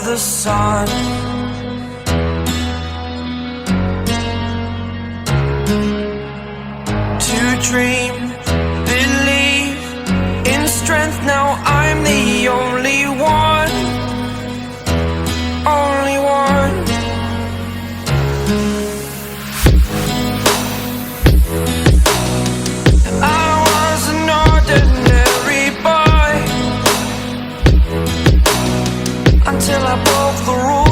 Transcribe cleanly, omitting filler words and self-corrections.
the sun. To dream, believe in strength, now I'm the only one. Only one. I was an ordinary boy until I broke the rules.